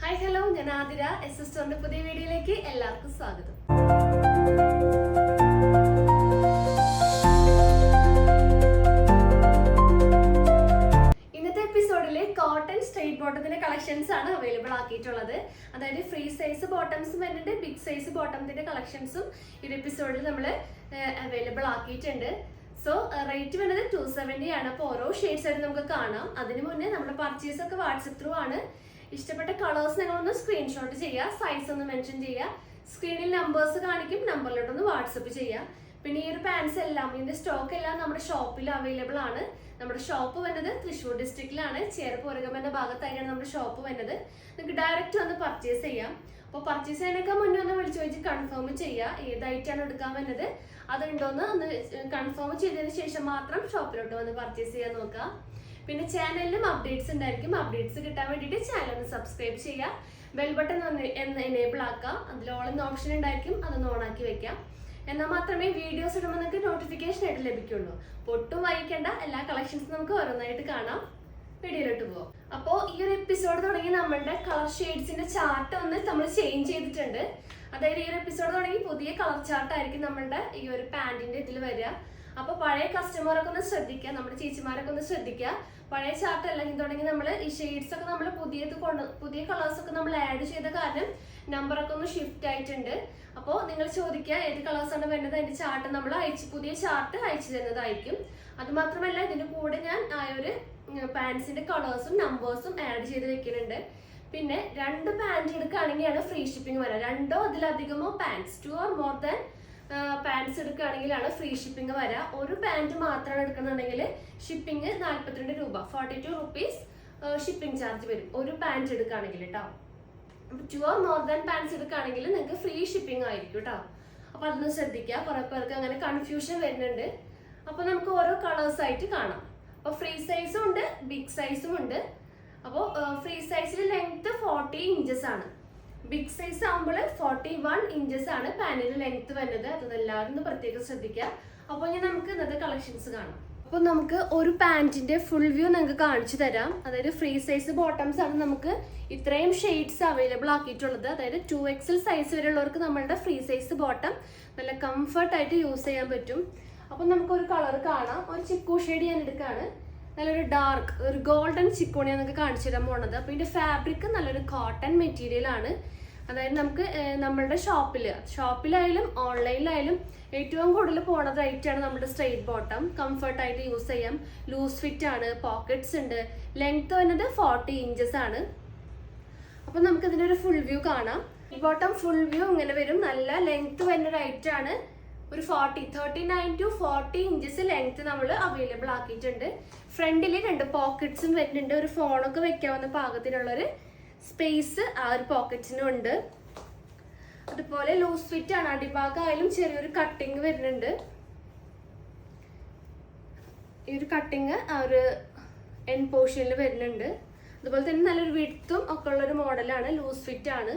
Hi hello, ഞാൻ Athira. S S സ്റ്റോറിന്റെ പുതിയ വീഡിയോയിലേക്ക് എല്ലാവർക്കും സ്വാഗതം. ഇന്നത്തെ എപ്പിസോഡില് കോട്ടൺ സ്ട്രെയിറ്റ് ബോട്ടത്തിന്റെ കളക്ഷൻസ് ആണ് അവൈലബിൾ ആക്കിയിട്ടുള്ളത്. അതായത് ഫ്രീ സൈസ് ബോട്ടംസും വരുന്നുണ്ട്, ബിഗ് സൈസ് ബോട്ടത്തിന്റെ കളക്ഷൻസും ഈ എപ്പിസോഡിൽ നമ്മൾ അവൈലബിൾ ആക്കിയിട്ടുണ്ട്. സോ റേറ്റ് വരുന്നത് 270 ആണ്. അപ്പോൾ ഓരോ ഷെയ്ഡ്സ് ആയിട്ട് നമുക്ക് കാണാം. അതിന് മുന്നേ നമ്മുടെ പർച്ചേസ് ഒക്കെ വാട്സപ്പ് ത്രൂ ആണ്. ഇഷ്ടപ്പെട്ട കളേഴ്സ് നിങ്ങളൊന്ന് സ്ക്രീൻഷോട്ട് ചെയ്യുക, സൈസ് ഒന്ന് മെൻഷൻ ചെയ്യുക, സ്ക്രീനിൽ നമ്പേഴ്സ് കാണിക്കും, നമ്പറിലോട്ടൊന്ന് വാട്സപ്പ് ചെയ്യുക. പിന്നെ ഈ ഒരു പാൻസ് എല്ലാം, ഇതിന്റെ സ്റ്റോക്ക് എല്ലാം നമ്മുടെ ഷോപ്പിൽ അവൈലബിൾ ആണ്. നമ്മുടെ ഷോപ്പ് വരുന്നത് തൃശ്ശൂർ ഡിസ്ട്രിക്റ്റിലാണ്, ചേർപ്പുരകം എന്ന ഭാഗത്തായിട്ടാണ് നമ്മുടെ ഷോപ്പ് വരുന്നത്. നിങ്ങൾക്ക് ഡയറക്റ്റ് വന്ന് പർച്ചേസ് ചെയ്യാം. അപ്പോൾ പർച്ചേസ് ചെയ്യാനൊക്കെ മുന്നേ ഒന്ന് വിളിച്ചു വെച്ച് കൺഫേം ചെയ്യുക, ഏതായിട്ടാണ് എടുക്കാൻ വരുന്നത് അതുണ്ടോന്ന് ഒന്ന് കൺഫേം ചെയ്തതിന് ശേഷം മാത്രം ഷോപ്പിലോട്ട് വന്ന് പർച്ചേസ് ചെയ്യാൻ നോക്കുക. പിന്നെ ചാനലിലും അപ്ഡേറ്റ്സ് ഉണ്ടായിരിക്കും. അപ്ഡേറ്റ്സ് കിട്ടാൻ വേണ്ടിയിട്ട് ചാനൽ ഒന്ന് സബ്സ്ക്രൈബ് ചെയ്യുക, ബെൽ ബട്ടൺ ഒന്ന് എനേബിൾ ആക്കുക. അതിൽ ഓൾ എന്ന ഓപ്ഷൻ ഉണ്ടായിരിക്കും, അതൊന്ന് ഓൺ ആക്കി വെക്കാം. എന്നാൽ മാത്രമേ വീഡിയോസ് ഇടുമ്പോൾ നിങ്ങൾക്ക് നോട്ടിഫിക്കേഷൻ ആയിട്ട് ലഭിക്കുള്ളൂ. അപ്പോൾ ഒട്ടും വായിക്കേണ്ട, എല്ലാ കളക്ഷൻസും നമുക്ക് ഓരോന്നായിട്ട് കാണാം. വീഡിയോയിലോട്ട് പോകാം. അപ്പോൾ ഈ ഒരു എപ്പിസോഡ് തുടങ്ങി നമ്മളുടെ കളർ ഷെയ്ഡ്സിന്റെ ചാർട്ട് ഒന്ന് നമ്മൾ ചേഞ്ച് ചെയ്തിട്ടുണ്ട്. അതായത് ഈ ഒരു എപ്പിസോഡ് തുടങ്ങി പുതിയ കളർ ചാർട്ട് ആയിരിക്കും നമ്മളുടെ ഈ ഒരു പാന്റിന്റെ ഇതിൽ വരിക. അപ്പൊ പഴയ കസ്റ്റമറൊക്കെ ഒന്ന് ശ്രദ്ധിക്കുക, നമ്മുടെ ചേച്ചിമാരൊക്കെ ഒന്ന് ശ്രദ്ധിക്കുക. പഴയ ചാർട്ട് അല്ലെങ്കിൽ തുടങ്ങി നമ്മൾ ഈ ഷെയ്ഡ്സ് ഒക്കെ നമ്മൾ പുതിയ കളേഴ്സ് ഒക്കെ നമ്മൾ ആഡ് ചെയ്ത കാരണം നമ്പറൊക്കെ ഒന്ന് ഷിഫ്റ്റ് ആയിട്ടുണ്ട്. അപ്പോൾ നിങ്ങൾ ചോദിക്കുക ഏത് കളേഴ്സ് ആണ് വേണ്ടത്, അതിന്റെ ചാർട്ട് നമ്മൾ പുതിയ ചാർട്ട് അയച്ചു തരുന്നതായിരിക്കും. അത് മാത്രമല്ല ഇതിന്റെ കൂടെ ഞാൻ ആ ഒരു പാൻസിന്റെ കളേഴ്സും നമ്പേഴ്സും ആഡ് ചെയ്ത് വെക്കുന്നുണ്ട്. പിന്നെ 2 പാൻറ് എടുക്കുകയാണെങ്കിലാണ് ഫ്രീ ഷിപ്പിംഗ് വരാം. 2 അതിലധികമോ pants, 2 or more than pants എടുക്കുകയാണെങ്കിലാണ് ഫ്രീ ഷിപ്പിംഗ് വരാം. ഒരു പാൻറ് മാത്രമാണ് എടുക്കണമെന്നുണ്ടെങ്കിൽ ഷിപ്പിംഗ് 42 രൂപ, 42 റുപ്പീസ് ഷിപ്പിംഗ് ചാർജ് വരും ഒരു പാൻറ് എടുക്കുകയാണെങ്കിൽ കേട്ടോ. അപ്പൊ 2 or more than പാൻസ് എടുക്കുകയാണെങ്കിൽ നിങ്ങൾക്ക് ഫ്രീ ഷിപ്പിംഗ് ആയിരിക്കും കേട്ടോ. അപ്പൊ അതൊന്ന് ശ്രദ്ധിക്കുക, കുറെ പേർക്ക് അങ്ങനെ കൺഫ്യൂഷൻ വരുന്നുണ്ട്. അപ്പൊ നമുക്ക് ഓരോ കളേഴ്സ് ആയിട്ട് കാണാം. അപ്പൊ ഫ്രീ സൈസും ഉണ്ട്, ബിഗ് സൈസും ഉണ്ട്. അപ്പോൾ ഫ്രീ സൈസിൽ ലെങ്ത് 40 ഇഞ്ചസ് ആണ്, ബിഗ് സൈസ് ആകുമ്പോൾ 41 ഇഞ്ചസ് ആണ് പാനിന്റെ ലെങ്ത് വരുന്നത്. അതെല്ലാവരും ഒന്ന് പ്രത്യേകം ശ്രദ്ധിക്കുക. അപ്പോൾ ഇനി നമുക്ക് ഇന്നത്തെ കളക്ഷൻസ് കാണാം. അപ്പോൾ നമുക്ക് ഒരു പാന്റിന്റെ ഫുൾ വ്യൂ നിങ്ങൾക്ക് കാണിച്ചു തരാം. അതായത് ഫ്രീ സൈസ് ബോട്ടംസ് ആണ് നമുക്ക് ഇത്രയും ഷെയ്ഡ്സ് അവൈലബിൾ ആക്കിയിട്ടുള്ളത്. അതായത് 2XL സൈസ് വരെയുള്ളവർക്ക് നമ്മളുടെ ഫ്രീ സൈസ് ബോട്ടം നല്ല കംഫർട്ട് ആയിട്ട് യൂസ് ചെയ്യാൻ പറ്റും. അപ്പോൾ നമുക്കൊരു കളർ കാണാം. ഒരു ചിക്കു ഷെയ്ഡ് ഞാൻ എടുക്കുകയാണ്. നല്ലൊരു ഡാർക്ക് ഒരു ഗോൾഡൻ ചിക്കോണി നിങ്ങൾക്ക് കാണിച്ചു തരാൻ പോണത്. അപ്പോൾ ഇതിന്റെ ഫാബ്രിക് നല്ലൊരു കോട്ടൺ മെറ്റീരിയൽ ആണ്. അതായത് നമുക്ക് നമ്മളുടെ ഷോപ്പിലായാലും ഓൺലൈനിലായാലും ഏറ്റവും കൂടുതൽ പോണത് റേറ്റാണ് നമ്മുടെ സ്ട്രെയിറ്റ് ബോട്ടം. കംഫർട്ടായിട്ട് യൂസ് ചെയ്യാം, ലൂസ് ഫിറ്റ് ആണ്, പോക്കറ്റ്സ് ഉണ്ട്. ലെങ്ത് വരുന്നത് 40 ഇഞ്ചസ് ആണ്. അപ്പൊ നമുക്ക് ഇതിന്റെ ഒരു ഫുൾ വ്യൂ കാണാം. ഈ ബോട്ടം ഫുൾ വ്യൂ ഇങ്ങനെ വരും. നല്ല ലെങ്ത് വരുന്ന റൈറ്റ് ആണ്. ഒരു 39 to 40 ഇഞ്ചസ് ലെങ്ത് നമ്മൾ അവൈലബിൾ ആക്കിയിട്ടുണ്ട്. ഫ്രണ്ടിൽ 2 പോക്കറ്റ്സും വരുന്നുണ്ട്. ഒരു ഫോണൊക്കെ വെക്കാവുന്ന പാകത്തിനുള്ളൊരു സ്പേസ് ആ ഒരു പോക്കറ്റിനും ഉണ്ട്. അതുപോലെ ലൂസ് ഫിറ്റ് ആണ്. അടിഭാഗമായാലും ചെറിയൊരു കട്ടിങ് വരുന്നുണ്ട്. ഈ ഒരു കട്ടിങ് ആ ഒരു എൻ പോർഷനിൽ വരുന്നുണ്ട്. അതുപോലെ തന്നെ നല്ലൊരു വിഡ്ത്തും ഒക്കെ ഉള്ളൊരു മോഡലാണ്. ലൂസ് ഫിറ്റ് ആണ്.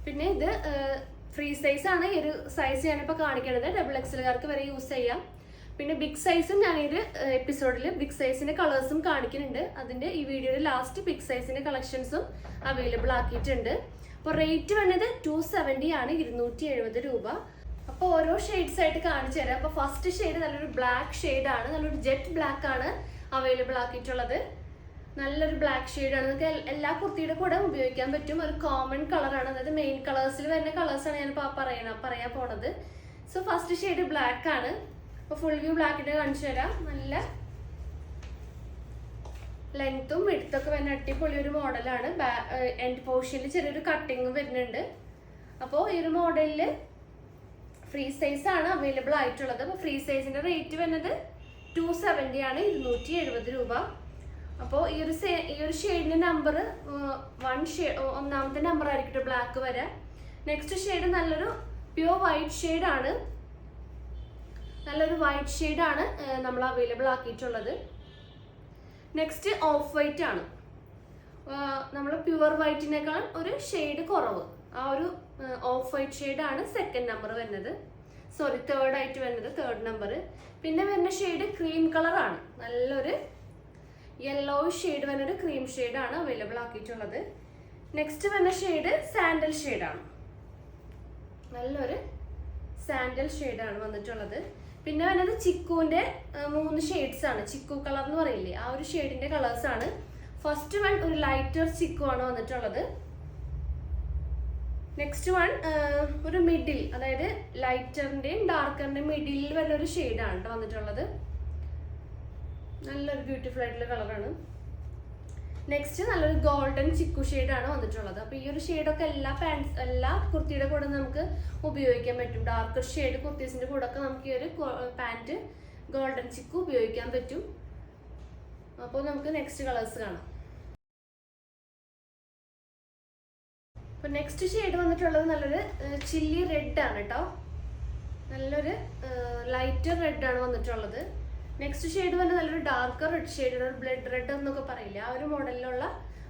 പിന്നെ ഇത് ഫ്രീ സൈസ് ആണ്. ഈ ഒരു സൈസ് ഞാനിപ്പോൾ കാണിക്കുന്നത് XXLകാർക്ക് വരെ യൂസ് ചെയ്യാം. പിന്നെ ബിഗ് സൈസും ഞാൻ ഈ എപ്പിസോഡിൽ ബിഗ് സൈസിന്റെ കളേഴ്സും കാണിക്കുന്നുണ്ട്. അതിന്റെ ഈ വീഡിയോയുടെ ലാസ്റ്റ് ബിഗ് സൈസിന്റെ കളക്ഷൻസും അവൈലബിൾ ആക്കിയിട്ടുണ്ട്. അപ്പോൾ റേറ്റ് വന്നത് 270 ആണ്, 270 രൂപ. അപ്പോൾ ഓരോ ഷെയ്ഡ്സ് ആയിട്ട് കാണിച്ചു തരാം. അപ്പോൾ ഫസ്റ്റ് ഷെയ്ഡ് നല്ലൊരു ബ്ലാക്ക് ഷെയ്ഡ് ആണ്, നല്ലൊരു ജെറ്റ് ബ്ലാക്ക് ആണ് അവൈലബിൾ ആക്കിയിട്ടുള്ളത്. നല്ലൊരു ബ്ലാക്ക് ഷെയ്ഡാണ്. നിങ്ങൾക്ക് എല്ലാ കുർത്തിയുടെ കൂടെ ഉപയോഗിക്കാൻ പറ്റും. ഒരു കോമൺ കളറാണ്, അതായത് മെയിൻ കളേഴ്സിൽ വരുന്ന കളേഴ്സാണ് ഞാൻ പറയാൻ പോണത്. സോ ഫസ്റ്റ് ഷെയ്ഡ് ബ്ലാക്ക് ആണ്. അപ്പോൾ ഫുൾ വ്യൂ ബ്ലാക്കിന്റെ കാണിച്ചു തരാം. നല്ല ലെങ്ത്തും വിഡ്ത്തൊക്കെ വരുന്ന അടിപൊളി ഒരു മോഡലാണ്. എൻഡ് പോർഷനിൽ ചെറിയൊരു കട്ടിങ് വരുന്നുണ്ട്. അപ്പോൾ ഈ ഒരു മോഡലില് ഫ്രീ സൈസ് ആണ് അവൈലബിൾ ആയിട്ടുള്ളത്. അപ്പോൾ ഫ്രീ സൈസിന്റെ റേറ്റ് വരുന്നത് 270 ആണ്, 270 രൂപ. അപ്പോൾ ഈ ഒരു ഷെയ്ഡിന്റെ നമ്പർ ഒന്നാമത്തെ നമ്പർ ആയിരിക്കും ബ്ലാക്ക് വരാം. നെക്സ്റ്റ് ഷെയ്ഡ് നല്ലൊരു പ്യൂർ വൈറ്റ് ഷെയ്ഡ് ആണ്. നല്ലൊരു വൈറ്റ് ഷെയ്ഡ് ആണ് നമ്മൾ അവൈലബിൾ ആക്കിയിട്ടുള്ളത്. നെക്സ്റ്റ് ഓഫ് വൈറ്റ് ആണ്. നമ്മൾ പ്യുവർ വൈറ്റിനേക്കാൾ ഒരു ഷെയ്ഡ് കുറവ്, ആ ഒരു ഓഫ് വൈറ്റ് ഷെയ്ഡ് ആണ് സെക്കൻഡ് നമ്പർ വരുന്നത്. തേർഡ് ആയിട്ട് വരുന്നത് തേർഡ് നമ്പർ. പിന്നെ വരുന്ന ഷെയ്ഡ് ക്രീം കളർ ആണ്. നല്ലൊരു യെല്ലോ ഷെയ്ഡ് വന്നൊരു ക്രീം ഷെയ്ഡാണ് അവൈലബിൾ ആക്കിയിട്ടുള്ളത്. നെക്സ്റ്റ് വന്ന ഷെയ്ഡ് സാൻഡൽ ഷെയ്ഡാണ്. നല്ലൊരു സാൻഡൽ ഷെയ്ഡാണ് വന്നിട്ടുള്ളത്. പിന്നെ വന്നത് ചിക്കുവിൻ്റെ 3 ഷെയ്ഡ്സ് ആണ്. ചിക്കു കളർ എന്ന് പറയില്ലേ, ആ ഒരു ഷെയ്ഡിന്റെ കളേഴ്സ് ആണ്. ഫസ്റ്റ് വൺ ഒരു ലൈറ്റർ ചിക്കു ആണ് വന്നിട്ടുള്ളത്. നെക്സ്റ്റ് വൺ ഒരു മിഡിൽ, അതായത് ലൈറ്ററിന്റെയും ഡാർക്കറിന്റെയും മിഡിലിൽ വരുന്ന ഒരു ഷെയ്ഡാണ് കേട്ടോ വന്നിട്ടുള്ളത്. നല്ലൊരു ബ്യൂട്ടിഫുൾ ആയിട്ടുള്ള കളറാണ്. നെക്സ്റ്റ് നല്ലൊരു ഗോൾഡൻ ചിക്കു ഷെയ്ഡാണ് വന്നിട്ടുള്ളത്. അപ്പോൾ ഈ ഒരു ഷെയ്ഡൊക്കെ എല്ലാ കുർത്തിയുടെ കൂടെ നമുക്ക് ഉപയോഗിക്കാൻ പറ്റും. ഡാർക്കർ ഷെയ്ഡ് കുർത്തീസിന്റെ കൂടെ ഒക്കെ നമുക്ക് ഈ ഒരു പാൻറ് ഗോൾഡൻ ചിക്കു ഉപയോഗിക്കാൻ പറ്റും. അപ്പോൾ നമുക്ക് നെക്സ്റ്റ് കളേഴ്സ് കാണാം. അപ്പോൾ നെക്സ്റ്റ് ഷെയ്ഡ് വന്നിട്ടുള്ളത് നല്ലൊരു ചില്ലി റെഡ് ആണ് കേട്ടോ. നല്ലൊരു ലൈറ്റർ റെഡ് ആണ് വന്നിട്ടുള്ളത്. നെക്സ്റ്റ് ഷെയ്ഡ് വന്ന് നല്ലൊരു ഡാർക്കർ റെഡ് ഷെയ്ഡ്, ഒരു ബ്ലഡ് റെഡ് എന്നൊക്കെ പറയില്ല, ആ ഒരു മോഡലിലുള്ള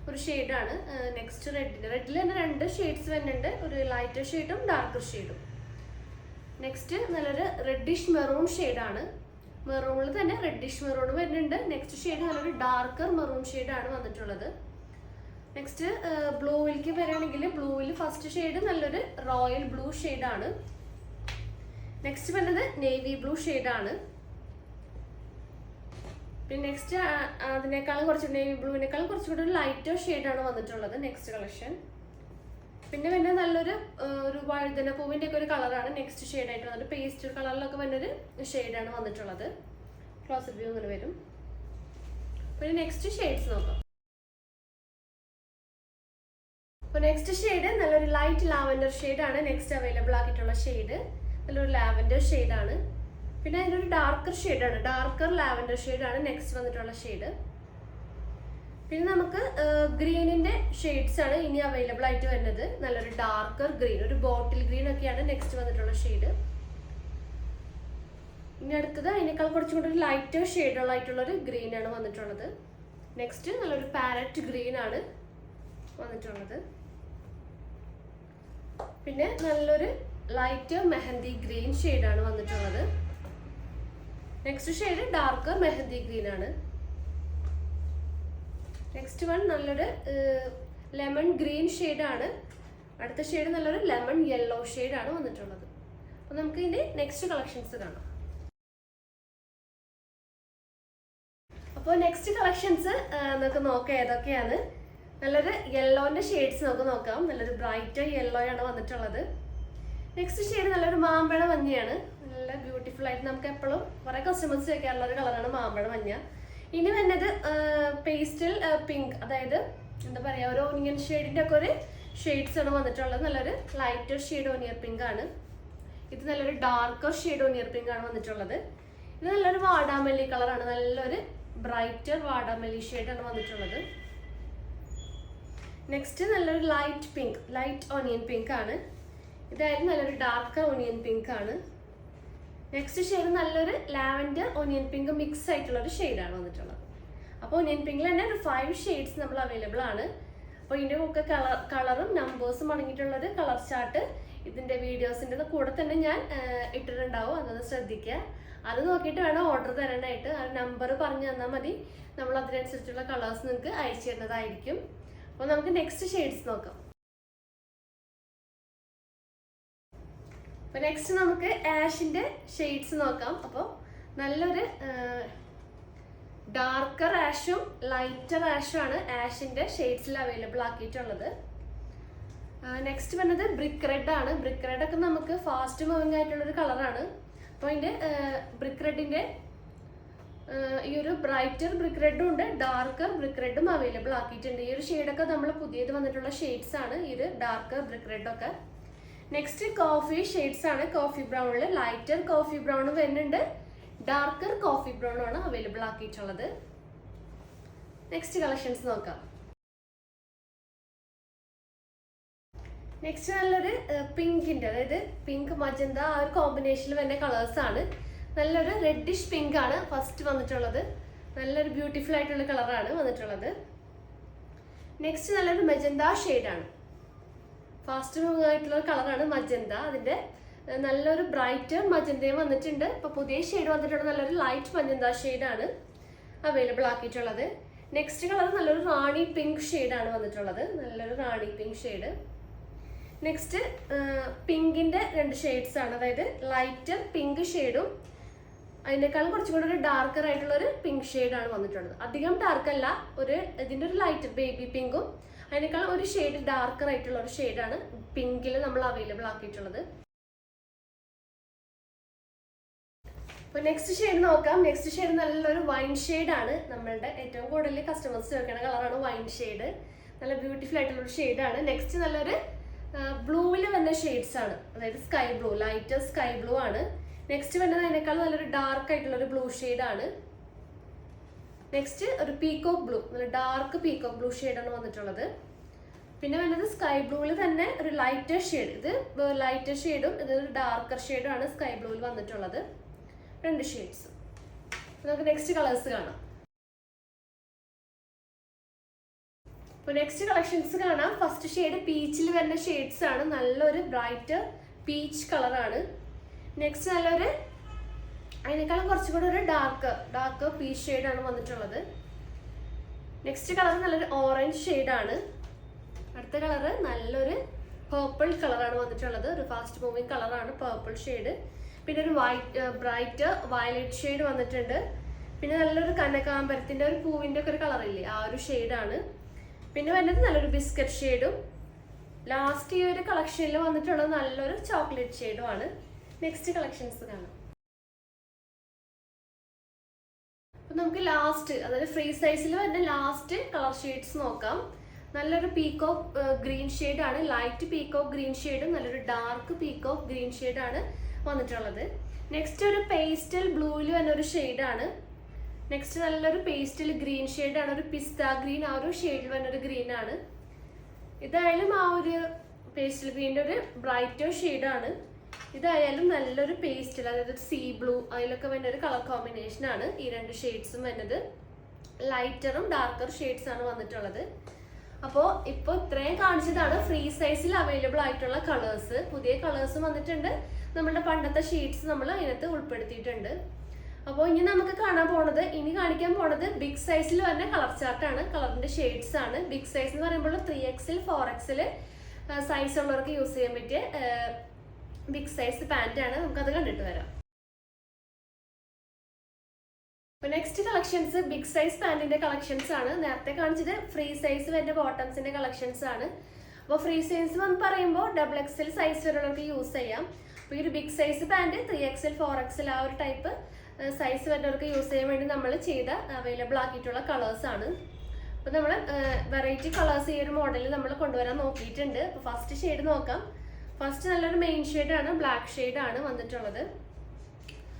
ഒരു ഷെയ്ഡാണ് നെക്സ്റ്റ് റെഡിൽ തന്നെ 2 ഷെയ്ഡ്സ് വരുന്നുണ്ട്, ഒരു ലൈറ്റർ ഷെയ്ഡും ഡാർക്കർ ഷെയ്ഡും. നെക്സ്റ്റ് നല്ലൊരു റെഡിഷ് മെറൂൺ ഷെയ്ഡാണ്. മെറൂണിൽ തന്നെ റെഡിഷ് മെറൂൺ വരുന്നുണ്ട്. നെക്സ്റ്റ് ഷെയ്ഡ് നല്ലൊരു ഡാർക്കർ മെറൂൺ ഷെയ്ഡാണ് വന്നിട്ടുള്ളത്. നെക്സ്റ്റ് ബ്ലൂവിലേക്ക് വരികയാണെങ്കിൽ ബ്ലൂവിൽ ഫസ്റ്റ് ഷെയ്ഡ് നല്ലൊരു റോയൽ ബ്ലൂ ഷെയ്ഡാണ്. നെക്സ്റ്റ് വരുന്നത് നേവി ബ്ലൂ ഷെയ്ഡാണ്. പിന്നെ നെക്സ്റ്റ് അതിനേക്കാളും കുറച്ച് നേവി ബ്ലൂവിനേക്കാളും കുറച്ചുകൂടി ഒരു ലൈറ്റർ ഷെയ്ഡാണ് വന്നിട്ടുള്ളത് നെക്സ്റ്റ് കളക്ഷൻ. പിന്നെ നല്ലൊരു ഒരു വഴുതന പൂവിൻ്റെ ഒക്കെ ഒരു കളറാണ് നെക്സ്റ്റ് ഷെയ്ഡായിട്ട് വന്നിട്ട്, പേസ്റ്റൽ കളറിലൊക്കെ വന്നൊരു ഷെയ്ഡാണ് വന്നിട്ടുള്ളത്. ക്ലോസർ വ്യൂ ഇങ്ങനെ വരും. പിന്നെ നെക്സ്റ്റ് ഷെയ്ഡ്സ് നോക്കാം. അപ്പോൾ നെക്സ്റ്റ് ഷെയ്ഡ് നല്ലൊരു ലൈറ്റ് ലാവൻഡർ ഷെയ്ഡാണ് നെക്സ്റ്റ് അവൈലബിൾ ആക്കിയിട്ടുള്ള ഷെയ്ഡ്. നല്ലൊരു ലാവൻഡർ ഷെയ്ഡാണ്. പിന്നെ അതിലൊരു ഡാർക്കർ ഷെയ്ഡാണ്, ഡാർക്കർ ലാവൻഡർ ഷെയ്ഡാണ് നെക്സ്റ്റ് വന്നിട്ടുള്ള ഷെയ്ഡ്. പിന്നെ നമുക്ക് ഗ്രീനിന്റെ ഷെയ്ഡ്സ് ആണ് ഇനി അവൈലബിൾ ആയിട്ട് വരുന്നത്. നല്ലൊരു ഡാർക്കർ ഗ്രീൻ, ഒരു ബോട്ടിൽ ഗ്രീൻ ഒക്കെയാണ് നെക്സ്റ്റ് വന്നിട്ടുള്ള ഷെയ്ഡ്. ഇനി അടുത്തത് അതിനേക്കാൾ കുറച്ചും കൂടി ഒരു ലൈറ്റർ ഷെയ്ഡുള്ളായിട്ടുള്ളൊരു ഗ്രീൻ ആണ് വന്നിട്ടുള്ളത്. നെക്സ്റ്റ് നല്ലൊരു പാരറ്റ് ഗ്രീൻ ആണ് വന്നിട്ടുള്ളത്. പിന്നെ നല്ലൊരു ലൈറ്റർ മെഹന്തി ഗ്രീൻ ഷെയ്ഡാണ് വന്നിട്ടുള്ളത്. Next shade darker mehndi green ആണ്. നെക്സ്റ്റ് വൺ നല്ലൊരു ലെമൺ ഗ്രീൻ ഷെയ്ഡാണ്. അടുത്ത ഷെയ്ഡ് നല്ലൊരു ലെമൺ യെല്ലോ ഷെയ്ഡാണ് വന്നിട്ടുള്ളത്. അപ്പോൾ നമുക്ക് ഇനി നെക്സ്റ്റ് കളക്ഷൻസ് കാണാം. അപ്പോൾ നെക്സ്റ്റ് കളക്ഷൻസ് നമുക്ക് നോക്കാം ഏതൊക്കെയാണ്. നല്ലൊരു യെല്ലോന്റെ ഷെയ്ഡ്സ് നമുക്ക് നോക്കാം. നല്ലൊരു ബ്രൈറ്റ് യെല്ലോ ആണ് വന്നിട്ടുള്ളത്. നെക്സ്റ്റ് ഷെയ്ഡ് നല്ലൊരു മാമ്പഴ മഞ്ഞയാണ്. നല്ല ബ്യൂട്ടിഫുൾ ആയിട്ട് നമുക്ക് എപ്പോഴും കുറെ കസ്റ്റമേഴ്സ് ചോദിക്കാറുള്ള ഒരു കളറാണ് മാമ്പഴ മഞ്ഞ. ഇനി വന്നത് പേസ്റ്റൽ പിങ്ക്, അതായത് എന്താ പറയുക, ഒരു ഓനിയൻ ഷെയ്ഡിന്റെ ഒക്കെ ഒരു ഷെയ്ഡ്സ് ആണ് വന്നിട്ടുള്ളത്. നല്ലൊരു ലൈറ്റർ ഷെയ്ഡ് ഓനിയർ പിങ്ക് ആണ്. ഇത് നല്ലൊരു ഡാർക്കർ ഷെയ്ഡ് ഓനിയർ പിങ്ക് ആണ് വന്നിട്ടുള്ളത്. ഇത് നല്ലൊരു വാടാമല്ലി കളറാണ്. നല്ലൊരു ബ്രൈറ്റർ വാടാമല്ലി ഷെയ്ഡാണ് വന്നിട്ടുള്ളത്. നെക്സ്റ്റ് നല്ലൊരു light pink, light onion pink ആണ്. ഇതായിരുന്നു നല്ലൊരു ഡാർക്കർ ഓനിയൻ പിങ്ക് ആണ്. നെക്സ്റ്റ് ഷെയ്ഡ് നല്ലൊരു ലാവൻഡർ ഓനിയൻ പിങ്ക് മിക്സ് ആയിട്ടുള്ള ഒരു ഷെയ്ഡാണ് വന്നിട്ടുള്ളത്. അപ്പോൾ ഓനിയൻ പിങ്കിൽ തന്നെ ഒരു 5 ഷെയ്ഡ്സ് നമ്മൾ അവൈലബിൾ ആണ്. അപ്പോൾ ഇതിൻ്റെ ഒക്കെ കളറും നമ്പേഴ്സും അടങ്ങിയിട്ടുള്ളൊരു കളർ ചാർട്ട് ഇതിൻ്റെ വീഡിയോസിൻ്റെ കൂടെ തന്നെ ഞാൻ ഇട്ടിട്ടുണ്ടാവും. അതൊന്ന് ശ്രദ്ധിക്കുക. അത് നോക്കിയിട്ട് വേണം ഓർഡർ തരാനായിട്ട്. ആ നമ്പർ പറഞ്ഞു തന്നാൽ മതി, നമ്മൾ അതിനനുസരിച്ചുള്ള കളേഴ്സ് നിങ്ങൾക്ക് അയച്ചു തരുന്നതായിരിക്കും. അപ്പോൾ നമുക്ക് നെക്സ്റ്റ് ഷെയ്ഡ്സ് നോക്കാം. അപ്പോൾ നെക്സ്റ്റ് നമുക്ക് ആഷിന്റെ ഷെയ്ഡ്സ് നോക്കാം. അപ്പോൾ നല്ലൊരു ഡാർക്കർ ആഷും ലൈറ്റർ ആഷും ആണ് ആഷിന്റെ ഷെയ്ഡ്സിൽ അവൈലബിൾ ആക്കിയിട്ടുള്ളത്. നെക്സ്റ്റ് വന്നത് ബ്രിക്ക് റെഡ് ആണ്. ബ്രിക്ക് റെഡ് ഒക്കെ നമുക്ക് ഫാസ്റ്റ് മൂവിങ് ആയിട്ടുള്ളൊരു കളറാണ്. അപ്പോൾ അതിൻ്റെ ബ്രിക്ക് റെഡിന്റെ ഈ ഒരു ബ്രൈറ്റർ ബ്രിക്ക് റെഡും ഉണ്ട്, ഡാർക്കർ ബ്രിക്ക് റെഡും അവൈലബിൾ ആക്കിയിട്ടുണ്ട്. ഈ ഒരു ഷെയ്ഡൊക്കെ നമ്മൾ പുതിയത് വന്നിട്ടുള്ള ഷെയ്ഡ്സ് ആണ് ഈ ഒരു ഡാർക്കർ ബ്രിക്ക് റെഡൊക്കെ. നെക്സ്റ്റ് കോഫി ഷെയ്ഡ്സ് ആണ്. കോഫി ബ്രൗണിൽ ലൈറ്റർ കോഫി ബ്രൗൺ വരുന്നുണ്ട്, ഡാർക്കർ കോഫി ബ്രൗൺ ആണ് അവൈലബിൾ ആക്കിയിട്ടുള്ളത്. നെക്സ്റ്റ് കളക്ഷൻസ് നോക്കാം. നെക്സ്റ്റ് നല്ലൊരു പിങ്കിന്റെ, അതായത് പിങ്ക് മജന്ത ആ ഒരു കോമ്പിനേഷനിൽ വരുന്ന കളേഴ്സ് ആണ്. നല്ലൊരു റെഡിഷ് പിങ്ക് ആണ് ഫസ്റ്റ് വന്നിട്ടുള്ളത്. നല്ലൊരു ബ്യൂട്ടിഫുൾ ആയിട്ടുള്ള കളറാണ് വന്നിട്ടുള്ളത്. നെക്സ്റ്റ് നല്ലൊരു മജന്ത ഷെയ്ഡാണ്. ഫാസ്റ്റ് മൂവിങ് ആയിട്ടുള്ള കളറാണ് മജന്ത. അതിന്റെ നല്ലൊരു ബ്രൈറ്റർ മജന്തയും വന്നിട്ടുണ്ട്. ഇപ്പൊ പുതിയ ഷെയ്ഡ് വന്നിട്ടുള്ള നല്ലൊരു ലൈറ്റ് മജന്ത ഷെയ്ഡാണ് അവൈലബിൾ ആക്കിയിട്ടുള്ളത്. നെക്സ്റ്റ് കളർ നല്ലൊരു റാണി പിങ്ക് ഷെയ്ഡാണ് വന്നിട്ടുള്ളത്, നല്ലൊരു റാണി പിങ്ക് ഷെയ്ഡ്. നെക്സ്റ്റ് പിങ്കിന്റെ 2 ഷെയ്ഡ്സ് ആണ്, അതായത് ലൈറ്റ് പിങ്ക് ഷെയ്ഡും അതിനേക്കാളും കുറച്ചും കൂടെ ഒരു ഡാർക്കർ ആയിട്ടുള്ള ഒരു പിങ്ക് ഷെയ്ഡാണ് വന്നിട്ടുള്ളത്. അധികം ഡാർക്ക് അല്ല, ഇതിന്റെ ഒരു ലൈറ്റ് ബേബി പിങ്കും അതിനേക്കാളും ഒരു ഷെയ്ഡ് ഡാർക്കർ ആയിട്ടുള്ള ഒരു ഷെയ്ഡാണ് പിങ്കിൽ നമ്മൾ അവൈലബിൾ ആക്കിയിട്ടുള്ളത്. അപ്പോൾ നെക്സ്റ്റ് ഷെയ്ഡ് നോക്കാം. നെക്സ്റ്റ് ഷെയ്ഡ് നല്ലൊരു വൈൻ ഷെയ്ഡാണ്. നമ്മളുടെ ഏറ്റവും കൂടുതൽ കസ്റ്റമേഴ്സ് ചോദിക്കുന്ന കളറാണ് വൈൻ ഷെയ്ഡ്. നല്ല ബ്യൂട്ടിഫുൾ ആയിട്ടുള്ള ഒരു ഷെയ്ഡാണ്. നെക്സ്റ്റ് നല്ലൊരു ബ്ലൂവിൽ വന്ന ഷെയ്ഡ്സ് ആണ്, അതായത് sky blue, light sky blue ആണ്. നെക്സ്റ്റ് വരുന്നത് അതിനേക്കാൾ നല്ലൊരു ഡാർക്ക് ആയിട്ടുള്ള ഒരു ബ്ലൂ ഷെയ്ഡാണ്. നെക്സ്റ്റ് ഒരു പീകോക്ക് ബ്ലൂ, നല്ല ഡാർക്ക് പീകോക്ക് ബ്ലൂ ഷെയ്ഡാണ് വന്നിട്ടുള്ളത്. പിന്നെ വരുന്നത് സ്കൈ ബ്ലൂവിൽ തന്നെ ഒരു ലൈറ്റർ ഷെയ്ഡ്, ഇത് ലൈറ്റർ ഷെയ്ഡും ഇതൊരു ഡാർക്കർ ഷെയ്ഡും ആണ് സ്കൈ ബ്ലൂവിൽ വന്നിട്ടുള്ളത്. 2 ഷെയ്ഡ്സ്. നമുക്ക് നെക്സ്റ്റ് കളേഴ്സ് കാണാം. അപ്പോൾ നെക്സ്റ്റ് കളക്ഷൻസ് കാണാം. ഫസ്റ്റ് ഷെയ്ഡ് പീച്ചിൽ വരുന്ന ഷെയ്ഡ്സ് ആണ്, നല്ലൊരു ബ്രൈറ്റ് പീച്ച് കളറാണ്. നെക്സ്റ്റ് നല്ലൊരു അതിനേക്കാളും കുറച്ചും കൂടെ ഒരു ഡാർക്ക് പീച്ച് ഷെയ്ഡാണ് വന്നിട്ടുള്ളത്. നെക്സ്റ്റ് കളർ നല്ലൊരു ഓറഞ്ച് ഷെയ്ഡാണ്. അടുത്ത കളറ് നല്ലൊരു പേർപ്പിൾ കളറാണ് വന്നിട്ടുള്ളത്, ഒരു ഫാസ്റ്റ് മൂവിങ് കളറാണ് പേർപ്പിൾ ഷെയ്ഡ്. പിന്നെ ഒരു ബ്രൈറ്റ് വയലറ്റ് ഷെയ്ഡ് വന്നിട്ടുണ്ട്. പിന്നെ നല്ലൊരു കനകാമ്പരത്തിന്റെ ഒരു പൂവിന്റെ ഒക്കെ ഒരു കളറില്ലേ, ആ ഒരു ഷെയ്ഡാണ്. പിന്നെ വരുന്നത് നല്ലൊരു ബിസ്ക്കറ്റ് ഷെയ്ഡും. ലാസ്റ്റ് ഈ ഒരു കളക്ഷനിൽ വന്നിട്ടുള്ളത് നല്ലൊരു ചോക്ലേറ്റ് ഷെയ്ഡും ആണ്. നെക്സ്റ്റ് കളക്ഷൻസ് കാണാം. അപ്പൊ നമുക്ക് ലാസ്റ്റ്, അതായത് ഫ്രീ സൈസിൽ വരുന്ന ലാസ്റ്റ് കളർ ഷെയ്ഡ്സ് നോക്കാം. നല്ലൊരു പീകോക്ക് ഗ്രീൻ ഷെയ്ഡാണ്, ലൈറ്റ് പീകോക്ക് ഗ്രീൻ ഷെയ്ഡും നല്ലൊരു ഡാർക്ക് പീകോക്ക് ഗ്രീൻ ഷെയ്ഡാണ് വന്നിട്ടുള്ളത്. നെക്സ്റ്റ് ഒരു പേസ്റ്റൽ ബ്ലൂവിൽ വന്ന ഒരു ഷെയ്ഡാണ്. നെക്സ്റ്റ് നല്ലൊരു പേസ്റ്റൽ ഗ്രീൻ ഷെയ്ഡാണ്, ഒരു പിസ്ത ഗ്രീൻ, ആ ഒരു ഷെയ്ഡിൽ വന്നൊരു ഗ്രീൻ ആണ്. ഇതായാലും ആ ഒരു പേസ്റ്റൽ ഗ്രീൻ്റെ ഒരു ബ്രൈറ്റർ ഷെയ്ഡാണ്. ഇതായാലും നല്ലൊരു പേസ്റ്റൽ, അതായത് സീ ബ്ലൂ, അതിലൊക്കെ വരുന്ന ഒരു കളർ കോമ്പിനേഷൻ ആണ് ഈ 2 ഷെയ്ഡ്സും വരുന്നത്. ലൈറ്ററും ഡാർക്കർ ഷെയ്ഡ്സ് ആണ് വന്നിട്ടുള്ളത്. അപ്പോൾ ഇപ്പോൾ ഇത്രയും കാണിച്ചതാണ് ഫ്രീ സൈസിൽ അവൈലബിൾ ആയിട്ടുള്ള കളേഴ്സ്. പുതിയ കളേഴ്സ് വന്നിട്ടുണ്ട്, നമ്മളുടെ പണ്ടത്തെ ഷീറ്റ്സ് നമ്മൾ അതിനകത്ത് ഉൾപ്പെടുത്തിയിട്ടുണ്ട്. അപ്പോൾ ഇനി നമുക്ക് ഇനി കാണിക്കാൻ പോണത് ബിഗ് സൈസിൽ വരുന്ന കളർ ചാർട്ടാണ്, കളറിന്റെ ഷെയ്ഡ്സ് ആണ്. ബിഗ് സൈസ് എന്ന് പറയുമ്പോൾ 3XL 4XL സൈസ് ഉള്ളവർക്ക് യൂസ് ചെയ്യാൻ പറ്റിയ ബിഗ് സൈസ് പാന്റ് ആണ്. നമുക്കത് കണ്ടിട്ട് വരാം. നെക്സ്റ്റ് കളക്ഷൻസ് ബിഗ് സൈസ് പാന്റിന്റെ കളക്ഷൻസ് ആണ്. നേരത്തെ കാണിച്ചത് ഫ്രീ സൈസ് വരുന്ന ബോട്ടംസിന്റെ കളക്ഷൻസ് ആണ്. അപ്പോൾ ഫ്രീ സൈസ് എന്ന് പറയുമ്പോൾ XXL സൈസ് വരെയുള്ളവർക്ക് യൂസ് ചെയ്യാം. അപ്പോൾ ഈ ഒരു big size pant 3XL 4XL ആ ഒരു ടൈപ്പ് സൈസ് വരുന്നവർക്ക് യൂസ് ചെയ്യാൻ വേണ്ടി നമ്മൾ അവൈലബിൾ ആക്കിയിട്ടുള്ള കളേഴ്സ് ആണ്. അപ്പോൾ നമ്മൾ വെറൈറ്റി കളേഴ്സ് ഈ ഒരു മോഡലിൽ നമ്മൾ കൊണ്ടുവരാൻ നോക്കിയിട്ടുണ്ട്. അപ്പോൾ ഫസ്റ്റ് ഷെയ്ഡ് നോക്കാം. ഫസ്റ്റ് നല്ലൊരു മെയിൻ ഷെയ്ഡാണ്, ബ്ലാക്ക് ഷെയ്ഡാണ് വന്നിട്ടുള്ളത്.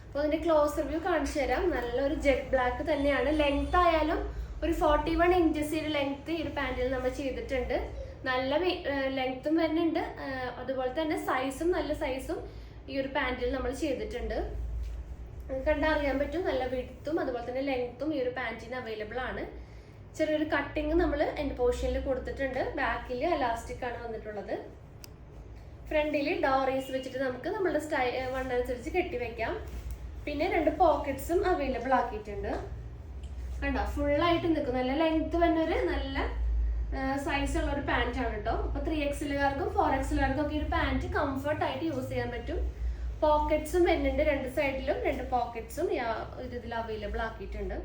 അപ്പോൾ അതിന്റെ ക്ലോസ് റിവ്യൂ കാണിച്ചു തരാം. നല്ലൊരു ജെറ്റ് ബ്ലാക്ക് തന്നെയാണ്. ലെങ്ത് ആയാലും ഒരു 41 ഇഞ്ചസ് ലെങ്ത് ഈ ഒരു പാന്റിൽ നമ്മൾ ചെയ്തിട്ടുണ്ട്. നല്ല ലെങ്ത്തും വരുന്നുണ്ട്, അതുപോലെ തന്നെ സൈസും നല്ല സൈസും ഈ ഒരു പാന്റിൽ നമ്മൾ ചെയ്തിട്ടുണ്ട്. കണ്ടറിയാൻ പറ്റും, നല്ല വിഡ്ത്തും അതുപോലെ തന്നെ ലെങ്ത്തും ഈ ഒരു പാന്റിന് അവൈലബിൾ ആണ്. ചെറിയൊരു കട്ടിങ് നമ്മൾ എൻഡ് പോർഷനിൽ കൊടുത്തിട്ടുണ്ട്. ബാക്കിൽ എലാസ്റ്റിക് ആണ് വന്നിട്ടുള്ളത്. ഫ്രണ്ടിൽ ഡോറീസ് വെച്ചിട്ട് നമുക്ക് നമ്മുടെ വണ്ണനുസരിച്ച് കെട്ടിവെക്കാം. പിന്നെ 2 പോക്കറ്റ്സും അവൈലബിൾ ആക്കിയിട്ടുണ്ട്. കണ്ടോ, ഫുള്ളായിട്ട് നിൽക്കും. നല്ല ലെങ്ത് വന്നൊരു നല്ല സൈസ് ഉള്ള ഒരു പാന്റ് ആണ് കേട്ടോ. അപ്പൊ 3XLകാർക്കും 4XLകാർക്കും ഒക്കെ ഈ ഒരു പാന്റ് കംഫർട്ട് ആയിട്ട് യൂസ് ചെയ്യാൻ പറ്റും. പോക്കറ്റ്സും വരുന്നുണ്ട്, 2 സൈഡിലും 2 പോക്കറ്റ്സും ഇതിൽ അവൈലബിൾ ആക്കിയിട്ടുണ്ട്.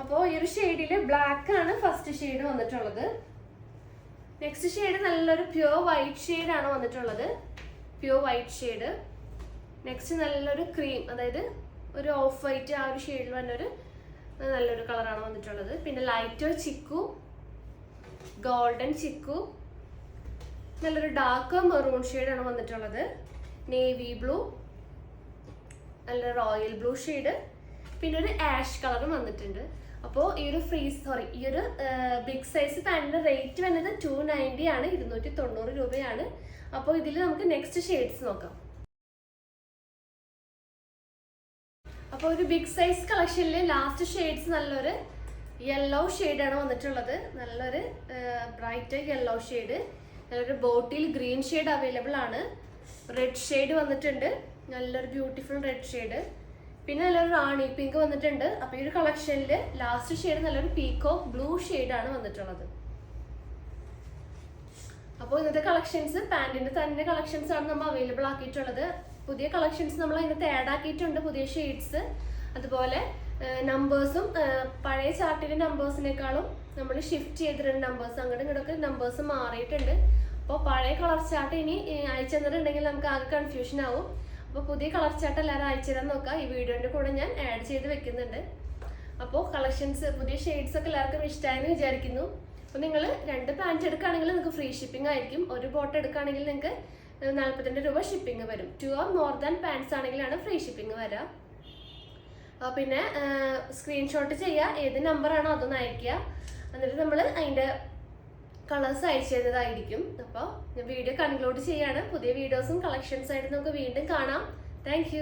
അപ്പോൾ ഈ ഒരു ഷെയ്ഡിൽ ബ്ലാക്ക് ആണ് ഫസ്റ്റ് ഷെയ്ഡ് വന്നിട്ടുള്ളത്. നെക്സ്റ്റ് ഷെയ്ഡ് നല്ലൊരു പ്യുവർ വൈറ്റ് ഷെയ്ഡ് ആണ് വന്നിട്ടുള്ളത്, പ്യുവർ വൈറ്റ് ഷെയ്ഡ്. നെക്സ്റ്റ് നല്ലൊരു ക്രീം, അതായത് ഒരു ഓഫ് വൈറ്റ് ആ ഒരു ഷെയ്ഡിൽ വന്നൊരു നല്ലൊരു കളറാണ് വന്നിട്ടുള്ളത്. പിന്നെ ലൈറ്റ് ചിക്കു, ഗോൾഡൻ ചിക്കു, നല്ലൊരു ഡാർക്ക് മെറൂൺ ഷെയ്ഡാണ് വന്നിട്ടുള്ളത്. നേവി ബ്ലൂ, നല്ല റോയൽ ബ്ലൂ ഷെയ്ഡ്, പിന്നെ ഒരു ആഷ് കളറും വന്നിട്ടുണ്ട്. അപ്പോൾ ഈ ഒരു ഈ ഒരു ബിഗ് സൈസ് പാന്റിന്റെ റേറ്റ് വരുന്നത് 290 ആണ്, 290 രൂപയാണ്. അപ്പോൾ ഇതിൽ നമുക്ക് നെക്സ്റ്റ് ഷെയ്ഡ്സ് നോക്കാം. അപ്പോൾ ഒരു ബിഗ് സൈസ് കളക്ഷനിൽ ലാസ്റ്റ് ഷെയ്ഡ്സ് നല്ലൊരു യെല്ലോ ഷെയ്ഡാണ് വന്നിട്ടുള്ളത്. നല്ലൊരു ബ്രൈറ്റ് യെല്ലോ ഷെയ്ഡ്, നല്ലൊരു ബോട്ടിൽ ഗ്രീൻ ഷെയ്ഡ് അവൈലബിൾ ആണ്. റെഡ് ഷെയ്ഡ് വന്നിട്ടുണ്ട്, നല്ലൊരു ബ്യൂട്ടിഫുൾ റെഡ് ഷെയ്ഡ്. പിന്നെ നല്ലൊരു റാണി പിങ്ക് വന്നിട്ടുണ്ട്. അപ്പൊ ഈ ഒരു കളക്ഷനിൽ ലാസ്റ്റ് ഷെയ്ഡ് നല്ലൊരു പീകോക്ക് ബ്ലൂ ഷെയ്ഡാണ് വന്നിട്ടുള്ളത്. അപ്പോൾ ഇന്നത്തെ കളക്ഷൻസ് പാന്റിന്റെ തന്നെ കളക്ഷൻസ് ആണ് നമ്മൾ അവൈലബിൾ ആക്കിയിട്ടുള്ളത്. പുതിയ കളക്ഷൻസ് നമ്മൾ അതിനകത്ത് ആഡ് ആക്കിയിട്ടുണ്ട്, പുതിയ ഷെയ്ഡ്സ്. അതുപോലെ നമ്പേഴ്സും പഴയ ചാർട്ടിലെ നമ്പേഴ്സിനേക്കാളും നമ്മൾ ഷിഫ്റ്റ് ചെയ്തിട്ടുണ്ട്. നമ്പേഴ്സ് അങ്ങോട്ടും ഇങ്ങോട്ടൊക്കെ നമ്പേഴ്സ് മാറിയിട്ടുണ്ട്. അപ്പോൾ പഴയ കളർ ചാർട്ട് ഇനി അയച്ചു തന്നിട്ടുണ്ടെങ്കിൽ നമുക്ക് ആകെ കൺഫ്യൂഷൻ ആവും. അപ്പോൾ പുതിയ കളർ ചാർട്ട് എല്ലാവരും അയച്ചു തരാൻ നോക്കാം. ഈ വീഡിയോൻ്റെ കൂടെ ഞാൻ ആഡ് ചെയ്ത് വെക്കുന്നുണ്ട്. അപ്പോൾ കളക്ഷൻസ് പുതിയ ഷെയ്ഡ്സ് ഒക്കെ എല്ലാവർക്കും ഇഷ്ടമായെന്ന് വിചാരിക്കുന്നു. അപ്പോൾ നിങ്ങൾ 2 പാൻറ്റ് എടുക്കുകയാണെങ്കിൽ നിങ്ങൾക്ക് ഫ്രീ ഷിപ്പിംഗ് ആയിരിക്കും. ഒരു ബോട്ട് എടുക്കുകയാണെങ്കിൽ നിങ്ങൾക്ക് 42 രൂപ ഷിപ്പിംഗ് വരും. 2 or more than പാൻറ്റ്സ് ആണെങ്കിലാണ് ഫ്രീ ഷിപ്പിംഗ് വരിക. പിന്നെ സ്ക്രീൻഷോട്ട് ചെയ്യുക, ഏത് നമ്പറാണോ അതൊന്ന് അയയ്ക്കുക. എന്നിട്ട് നമ്മൾ അതിൻ്റെ കളേഴ്സ് അയച്ചു തരുന്നതായിരിക്കും. അപ്പോൾ വീഡിയോ കൺക്ലൂഡ് ചെയ്യാണ്. പുതിയ വീഡിയോസും കളക്ഷൻസ് ആയിട്ട് നമുക്ക് വീണ്ടും കാണാം. താങ്ക്